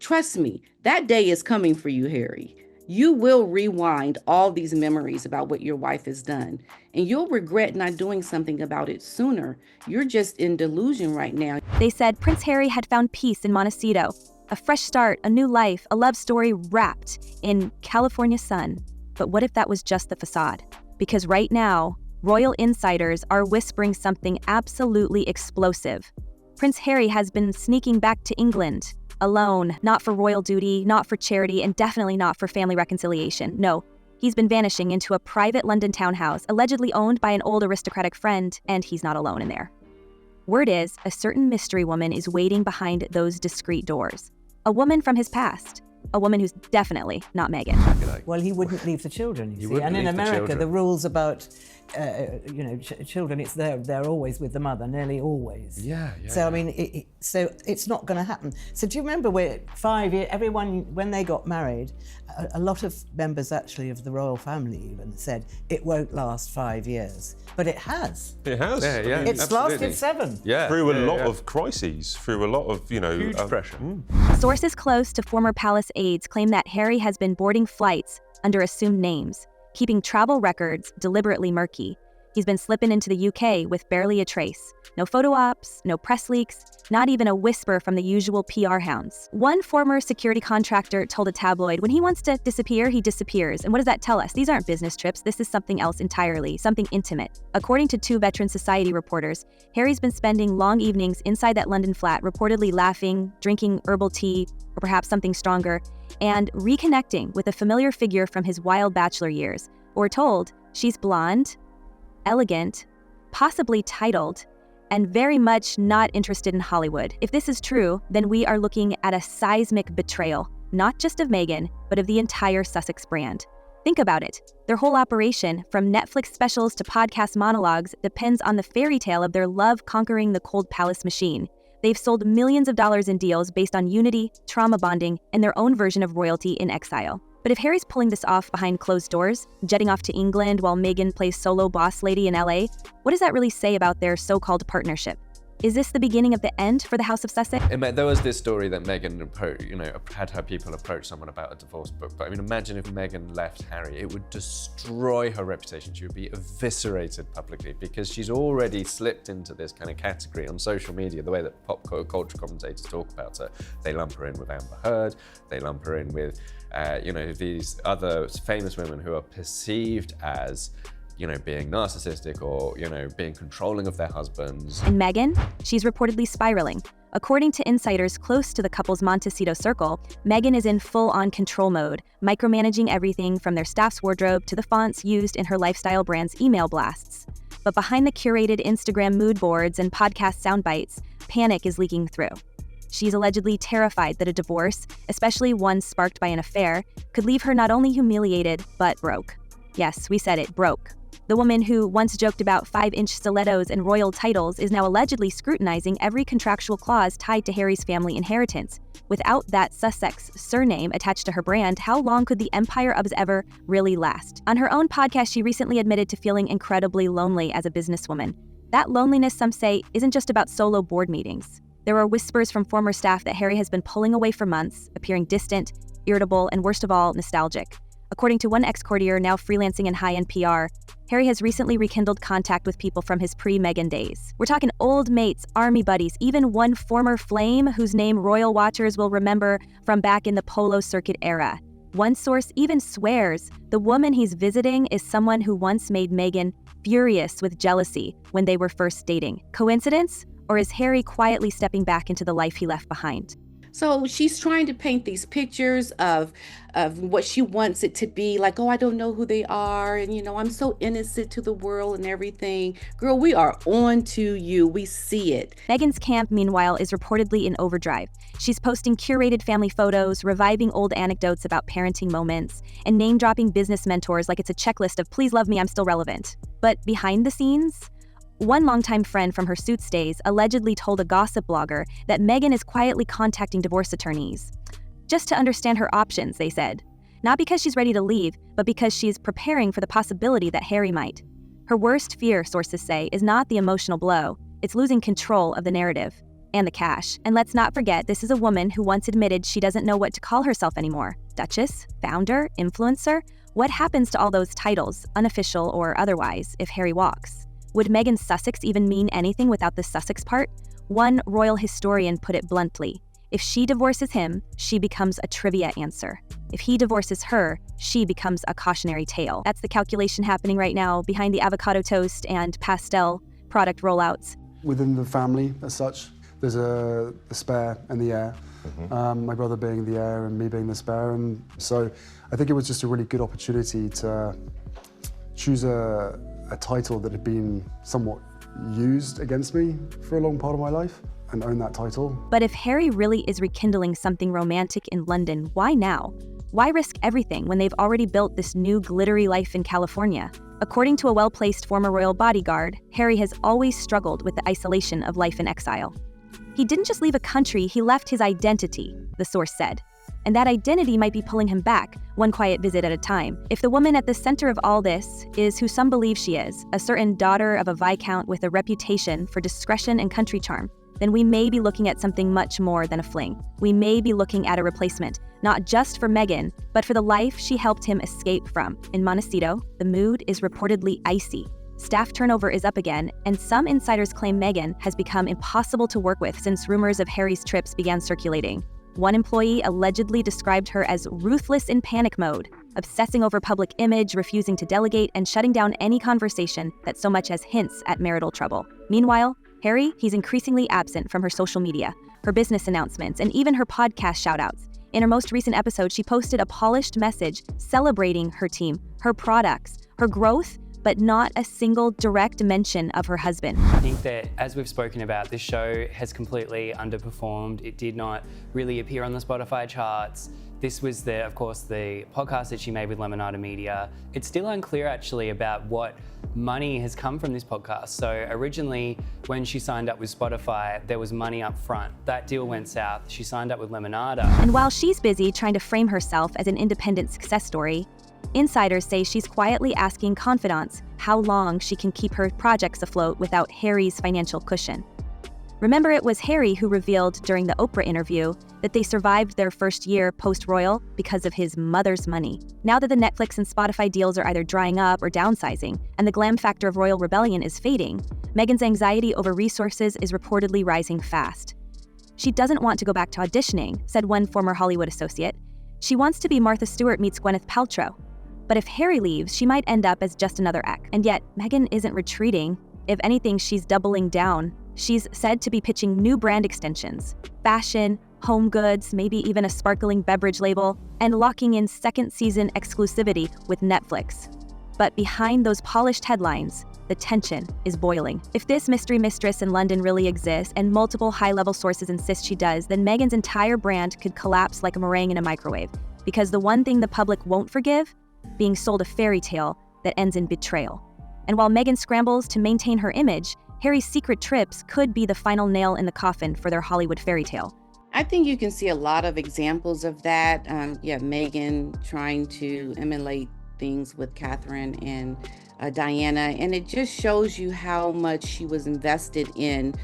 Trust me, that day is coming for you, Harry. You will rewind all these memories about what your wife has done, and you'll regret not doing something about it sooner. You're just in delusion right now. They said Prince Harry had found peace in Montecito, a fresh start, a new life, a love story wrapped in California sun. But what if that was just the facade? Because right now, royal insiders are whispering something absolutely explosive. Prince Harry has been sneaking back to England, alone, not for royal duty, not for charity, and definitely not for family reconciliation. No, he's been vanishing into a private London townhouse, allegedly owned by an old aristocratic friend, and he's not alone in there. Word is, a certain mystery woman is waiting behind those discreet doors. A woman from his past. A woman who's definitely not Meghan. Well, he wouldn't leave the children, you see. And in America, the rules about, children, it's they're always with the mother, nearly always. Yeah. So, I mean, so it's not going to happen. So do you remember where 5 years, everyone, when they got married, a lot of members actually of the royal family even said, it won't last 5 years. But it has. It has. Yeah, It's lasted 7. Yeah. Through a lot of crises, through a lot of, huge pressure. Sources close to former palace aides claim that Harry has been boarding flights under assumed names, keeping travel records deliberately murky. He's been slipping into the UK with barely a trace. No photo ops, no press leaks, not even a whisper from the usual PR hounds. One former security contractor told a tabloid, when he wants to disappear, he disappears. And what does that tell us? These aren't business trips. This is something else entirely, something intimate. According to 2 Veteran Society reporters, Harry's been spending long evenings inside that London flat, reportedly laughing, drinking herbal tea, or perhaps something stronger, and reconnecting with a familiar figure from his wild bachelor years. We're told she's blonde, elegant, possibly titled, and very much not interested in Hollywood. If this is true, then we are looking at a seismic betrayal, not just of Meghan, but of the entire Sussex brand. Think about it. Their whole operation, from Netflix specials to podcast monologues, depends on the fairy tale of their love conquering the cold palace machine. They've sold millions of dollars in deals based on unity, trauma bonding, and their own version of royalty in exile. But if Harry's pulling this off behind closed doors, jetting off to England while Meghan plays solo boss lady in LA, what does that really say about their so-called partnership? Is this the beginning of the end for the House of Sussex? There was this story that Meghan, had her people approach someone about a divorce book. But I mean, imagine if Meghan left Harry, it would destroy her reputation. She would be eviscerated publicly because she's already slipped into this kind of category on social media, the way that pop culture commentators talk about her. They lump her in with Amber Heard, they lump her in with, these other famous women who are perceived as being narcissistic or, being controlling of their husbands. And Meghan? She's reportedly spiraling. According to insiders close to the couple's Montecito circle, Meghan is in full-on control mode, micromanaging everything from their staff's wardrobe to the fonts used in her lifestyle brand's email blasts. But behind the curated Instagram mood boards and podcast soundbites, panic is leaking through. She's allegedly terrified that a divorce, especially one sparked by an affair, could leave her not only humiliated, but broke. Yes, we said it, broke. The woman who once joked about 5-inch stilettos and royal titles is now allegedly scrutinizing every contractual clause tied to Harry's family inheritance. Without that Sussex surname attached to her brand, how long could the empire of ever really last? On her own podcast, she recently admitted to feeling incredibly lonely as a businesswoman. That loneliness, some say, isn't just about solo board meetings. There are whispers from former staff that Harry has been pulling away for months, appearing distant, irritable, and worst of all, nostalgic. According to one ex-courtier now freelancing in high-end PR, Harry has recently rekindled contact with people from his pre-Meghan days. We're talking old mates, army buddies, even one former flame whose name royal watchers will remember from back in the polo circuit era. One source even swears the woman he's visiting is someone who once made Meghan furious with jealousy when they were first dating. Coincidence? Or is Harry quietly stepping back into the life he left behind? So she's trying to paint these pictures of what she wants it to be, like, oh, I don't know who they are, and I'm so innocent to the world and everything. Girl, we are on to you. We see it. Meghan's camp, meanwhile, is reportedly in overdrive. She's posting curated family photos, reviving old anecdotes about parenting moments, and name-dropping business mentors like it's a checklist of please love me, I'm still relevant. But behind the scenes, one longtime friend from her Suits days allegedly told a gossip blogger that Meghan is quietly contacting divorce attorneys. Just to understand her options, they said. Not because she's ready to leave, but because she's preparing for the possibility that Harry might. Her worst fear, sources say, is not the emotional blow, it's losing control of the narrative. and the cash. And let's not forget, this is a woman who once admitted she doesn't know what to call herself anymore. Duchess, founder, influencer? What happens to all those titles, unofficial or otherwise, if Harry walks? Would Meghan's Sussex even mean anything without the Sussex part? One royal historian put it bluntly: if she divorces him, she becomes a trivia answer. If he divorces her, she becomes a cautionary tale. That's the calculation happening right now behind the avocado toast and pastel product rollouts. Within the family as such, there's the spare and the heir. My brother being the heir and me being the spare. And so I think it was just a really good opportunity to choose a title that had been somewhat used against me for a long part of my life and own that title. But if Harry really is rekindling something romantic in London, why now? Why risk everything when they've already built this new glittery life in California? According to a well-placed former royal bodyguard, Harry has always struggled with the isolation of life in exile. He didn't just leave a country, he left his identity, the source said. And that identity might be pulling him back, one quiet visit at a time. If the woman at the center of all this is who some believe she is, a certain daughter of a viscount with a reputation for discretion and country charm, then we may be looking at something much more than a fling. We may be looking at a replacement, not just for Meghan, but for the life she helped him escape from. In Montecito, the mood is reportedly icy. Staff turnover is up again, and some insiders claim Meghan has become impossible to work with since rumors of Harry's trips began circulating. One employee allegedly described her as ruthless in panic mode, obsessing over public image, refusing to delegate, and shutting down any conversation that so much as hints at marital trouble. Meanwhile, Harry, he's increasingly absent from her social media, her business announcements, and even her podcast shoutouts. In her most recent episode, she posted a polished message celebrating her team, her products, her growth, but not a single direct mention of her husband. I think that, as we've spoken about, this show has completely underperformed. It did not really appear on the Spotify charts. This was, of course, the podcast that she made with Lemonada Media. It's still unclear, actually, about what money has come from this podcast. So originally, when she signed up with Spotify, there was money up front. That deal went south. She signed up with Lemonada. And while she's busy trying to frame herself as an independent success story, insiders say she's quietly asking confidants how long she can keep her projects afloat without Harry's financial cushion. Remember, it was Harry who revealed during the Oprah interview that they survived their first year post-royal because of his mother's money. Now that the Netflix and Spotify deals are either drying up or downsizing, and the glam factor of royal rebellion is fading, Meghan's anxiety over resources is reportedly rising fast. She doesn't want to go back to auditioning, said one former Hollywood associate. She wants to be Martha Stewart meets Gwyneth Paltrow. But if Harry leaves, she might end up as just another ex. And yet, Meghan isn't retreating. If anything, she's doubling down. She's said to be pitching new brand extensions, fashion, home goods, maybe even a sparkling beverage label, and locking in second season exclusivity with Netflix. But behind those polished headlines, the tension is boiling. If this mystery mistress in London really exists, and multiple high-level sources insist she does, then Meghan's entire brand could collapse like a meringue in a microwave. Because the one thing the public won't forgive? Being sold a fairy tale that ends in betrayal. And while Meghan scrambles to maintain her image, Harry's secret trips could be the final nail in the coffin for their Hollywood fairy tale. I think you can see a lot of examples of that. Meghan trying to emulate things with Catherine and Diana, and it just shows you how much she was invested in,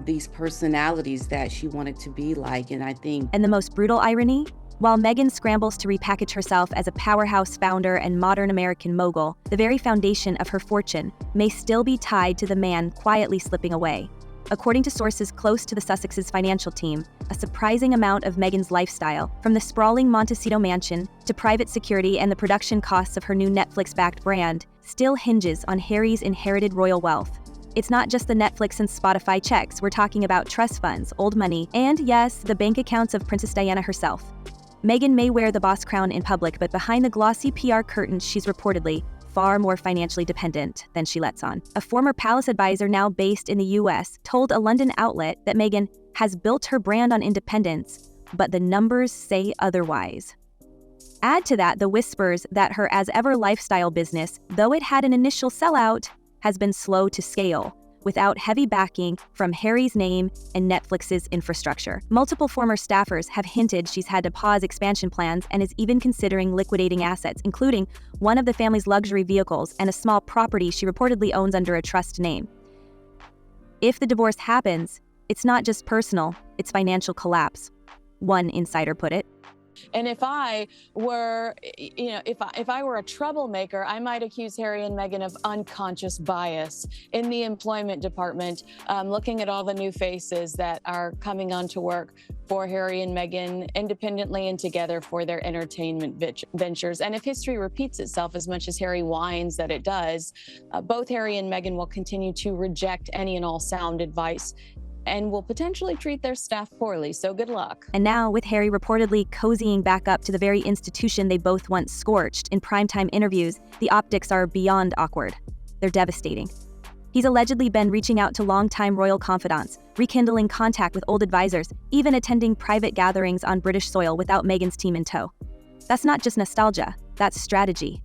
these personalities that she wanted to be like. And I think, and the most brutal irony, while Meghan scrambles to repackage herself as a powerhouse founder and modern American mogul, the very foundation of her fortune may still be tied to the man quietly slipping away. According to sources close to the Sussex's financial team, a surprising amount of Meghan's lifestyle, from the sprawling Montecito mansion to private security and the production costs of her new Netflix-backed brand, still hinges on Harry's inherited royal wealth. It's not just the Netflix and Spotify checks, we're talking about trust funds, old money, and yes, the bank accounts of Princess Diana herself. Meghan may wear the boss crown in public, but behind the glossy PR curtain, she's reportedly far more financially dependent than she lets on. A former palace advisor now based in the US told a London outlet that Meghan has built her brand on independence, but the numbers say otherwise. Add to that the whispers that her as-ever lifestyle business, though it had an initial sellout, has been slow to scale, without heavy backing from Harry's name and Netflix's infrastructure. Multiple former staffers have hinted she's had to pause expansion plans and is even considering liquidating assets, including one of the family's luxury vehicles and a small property she reportedly owns under a trust name. If the divorce happens, It's not just personal, it's financial collapse. One insider put it. And if I were, if I were a troublemaker, I might accuse Harry and Meghan of unconscious bias in the employment department, looking at all the new faces that are coming onto work for Harry and Meghan independently and together for their entertainment ventures. And if history repeats itself as much as Harry whines that it does, both Harry and Meghan will continue to reject any and all sound advice and will potentially treat their staff poorly, so good luck. And now, with Harry reportedly cozying back up to the very institution they both once scorched in primetime interviews, the optics are beyond awkward. They're devastating. He's allegedly been reaching out to longtime royal confidants, rekindling contact with old advisors, even attending private gatherings on British soil without Meghan's team in tow. That's not just nostalgia, that's strategy.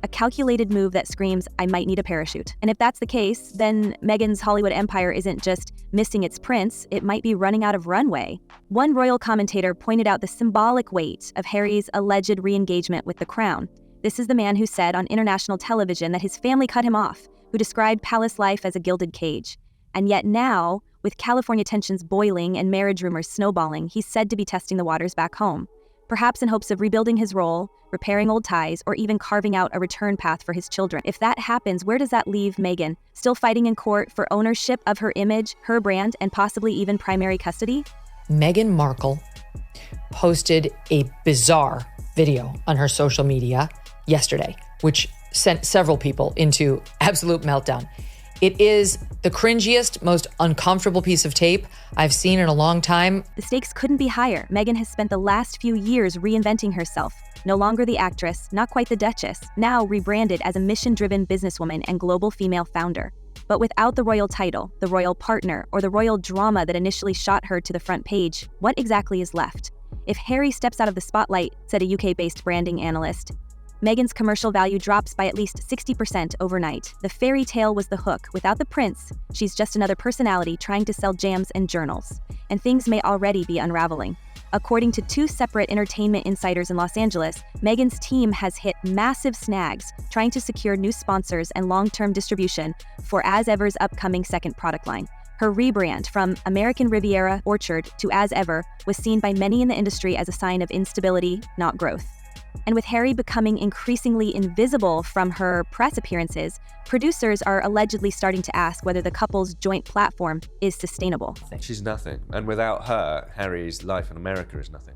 A calculated move that screams, I might need a parachute. And if that's the case, then Meghan's Hollywood empire isn't just missing its prince, it might be running out of runway. One royal commentator pointed out the symbolic weight of Harry's alleged re-engagement with the crown. This is the man who said on international television that his family cut him off, who described palace life as a gilded cage. And yet now, with California tensions boiling and marriage rumors snowballing, he's said to be testing the waters back home. Perhaps in hopes of rebuilding his role, repairing old ties, or even carving out a return path for his children. If that happens, where does that leave Meghan? Still fighting in court for ownership of her image, her brand, and possibly even primary custody? Meghan Markle posted a bizarre video on her social media yesterday, which sent several people into absolute meltdown. It is the cringiest, most uncomfortable piece of tape I've seen in a long time. The stakes couldn't be higher. Meghan has spent the last few years reinventing herself. No longer the actress, not quite the Duchess, now rebranded as a mission-driven businesswoman and global female founder. But without the royal title, the royal partner, or the royal drama that initially shot her to the front page, what exactly is left? If Harry steps out of the spotlight, said a UK-based branding analyst, Meghan's commercial value drops by at least 60% overnight. The fairy tale was the hook. Without the prince, she's just another personality trying to sell jams and journals. And things may already be unraveling. According to two separate entertainment insiders in Los Angeles, Meghan's team has hit massive snags trying to secure new sponsors and long-term distribution for As Ever's upcoming second product line. Her rebrand from American Riviera Orchard to As Ever was seen by many in the industry as a sign of instability, not growth. And with Harry becoming increasingly invisible from her press appearances, producers are allegedly starting to ask whether the couple's joint platform is sustainable. She's nothing. And without her, Harry's life in America is nothing.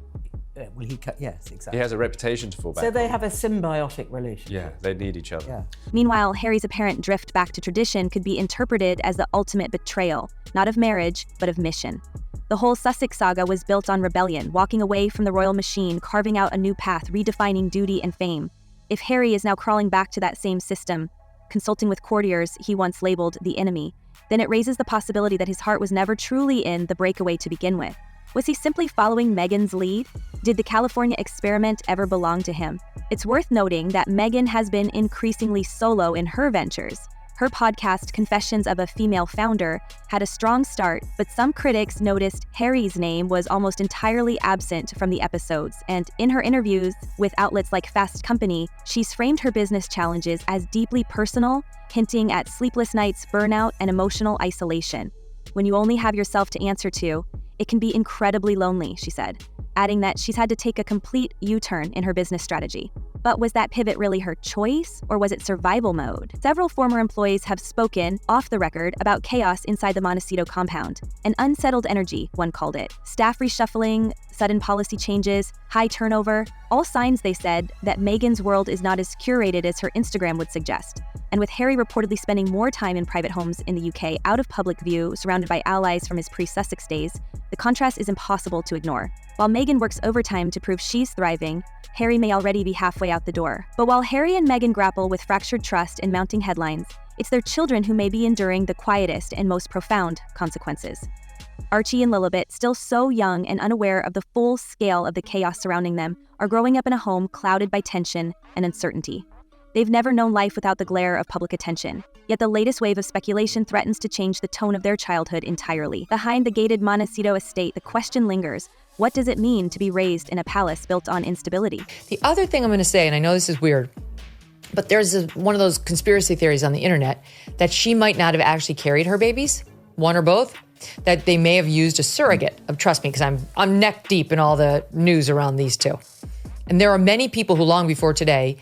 Well, yes, exactly. He has a reputation to fall back So they on. have a symbiotic relationship. Yeah, they need each other. Yeah. Meanwhile, Harry's apparent drift back to tradition could be interpreted as the ultimate betrayal, not of marriage, but of mission. The whole Sussex saga was built on rebellion, walking away from the royal machine, carving out a new path, redefining duty and fame. If Harry is now crawling back to that same system, consulting with courtiers he once labeled the enemy, then it raises the possibility that his heart was never truly in the breakaway to begin with. Was he simply following Meghan's lead? Did the California experiment ever belong to him? It's worth noting that Meghan has been increasingly solo in her ventures. Her podcast, Confessions of a Female Founder, had a strong start, but some critics noticed Harry's name was almost entirely absent from the episodes, and in her interviews with outlets like Fast Company, she's framed her business challenges as deeply personal, hinting at sleepless nights, burnout, and emotional isolation. When you only have yourself to answer to, it can be incredibly lonely, she said, adding that she's had to take a complete U-turn in her business strategy. But was that pivot really her choice, or was it survival mode? Several former employees have spoken, off the record, about chaos inside the Montecito compound. An unsettled energy, one called it. Staff reshuffling, sudden policy changes, high turnover, all signs, they said, that Meghan's world is not as curated as her Instagram would suggest. And with Harry reportedly spending more time in private homes in the UK, out of public view, surrounded by allies from his pre-Sussex days, the contrast is impossible to ignore. While Meghan works overtime to prove she's thriving, Harry may already be halfway out the door. But while Harry and Meghan grapple with fractured trust and mounting headlines, it's their children who may be enduring the quietest and most profound consequences. Archie and Lilibet, still so young and unaware of the full scale of the chaos surrounding them, are growing up in a home clouded by tension and uncertainty. They've never known life without the glare of public attention. Yet the latest wave of speculation threatens to change the tone of their childhood entirely. Behind the gated Montecito estate, the question lingers: what does it mean to be raised in a palace built on instability? The other thing I'm going to say, and I know this is weird, but there's one of those conspiracy theories on the internet that she might not have actually carried her babies, one or both. that they may have used a surrogate. Trust me, because I'm neck deep in all the news around these two. And there are many people who long before today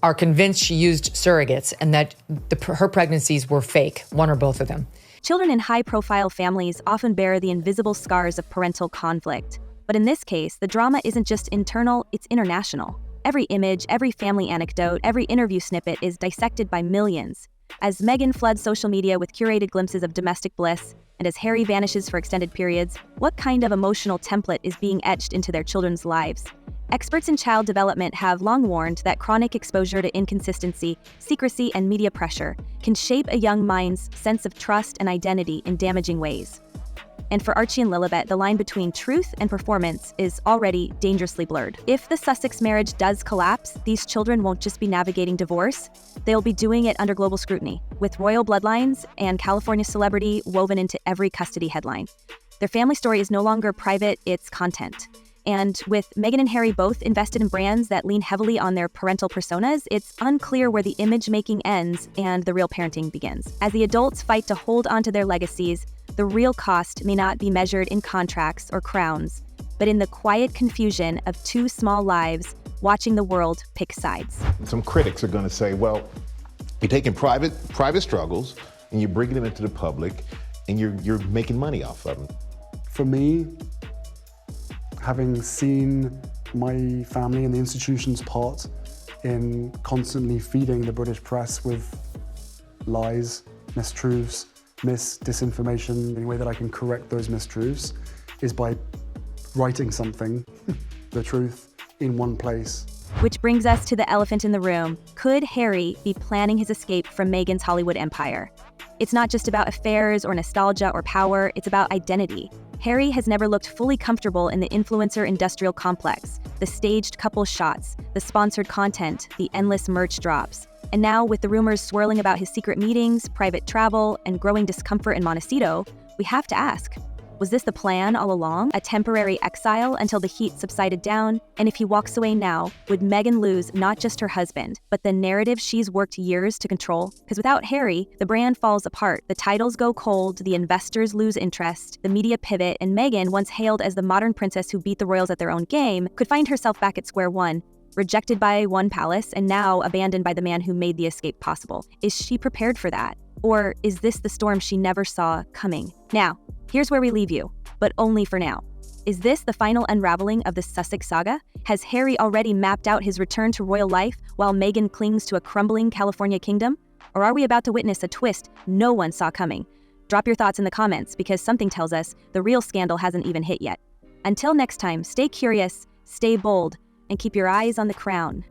are convinced she used surrogates and that her pregnancies were fake, one or both of them. Children in high-profile families often bear the invisible scars of parental conflict. But in this case, the drama isn't just internal, it's international. Every image, every family anecdote, every interview snippet is dissected by millions. As Meghan floods social media with curated glimpses of domestic bliss, and as Harry vanishes for extended periods, what kind of emotional template is being etched into their children's lives? Experts in child development have long warned that chronic exposure to inconsistency, secrecy, and media pressure can shape a young mind's sense of trust and identity in damaging ways. And for Archie and Lilibet, the line between truth and performance is already dangerously blurred. If the Sussex marriage does collapse, these children won't just be navigating divorce, they'll be doing it under global scrutiny, with royal bloodlines and California celebrity woven into every custody headline. Their family story is no longer private, it's content. And with Meghan and Harry both invested in brands that lean heavily on their parental personas, it's unclear where the image-making ends and the real parenting begins. As the adults fight to hold onto their legacies, the real cost may not be measured in contracts or crowns, but in the quiet confusion of two small lives watching the world pick sides. Some critics are going to say, well, you're taking private struggles and you're bringing them into the public and you're making money off of them. For me, having seen my family and the institution's part in constantly feeding the British press with lies, mistruths, disinformation, the only way that I can correct those mistruths is by writing something, the truth, in one place. Which brings us to the elephant in the room. Could Harry be planning his escape from Meghan's Hollywood empire? It's not just about affairs or nostalgia or power, it's about identity. Harry has never looked fully comfortable in the influencer industrial complex, the staged couple shots, the sponsored content, the endless merch drops. And now, with the rumors swirling about his secret meetings, private travel, and growing discomfort in Montecito, we have to ask, was this the plan all along? A temporary exile until the heat subsided down? And if he walks away now, would Meghan lose not just her husband, but the narrative she's worked years to control? Because without Harry, the brand falls apart. The titles go cold, the investors lose interest, the media pivot, and Meghan, once hailed as the modern princess who beat the royals at their own game, could find herself back at square one. Rejected by one palace and now abandoned by the man who made the escape possible. Is she prepared for that? Or is this the storm she never saw coming? Now, here's where we leave you, but only for now. Is this the final unraveling of the Sussex saga? Has Harry already mapped out his return to royal life while Meghan clings to a crumbling California kingdom? Or are we about to witness a twist no one saw coming? Drop your thoughts in the comments because something tells us the real scandal hasn't even hit yet. Until next time, stay curious, stay bold, and keep your eyes on the crown.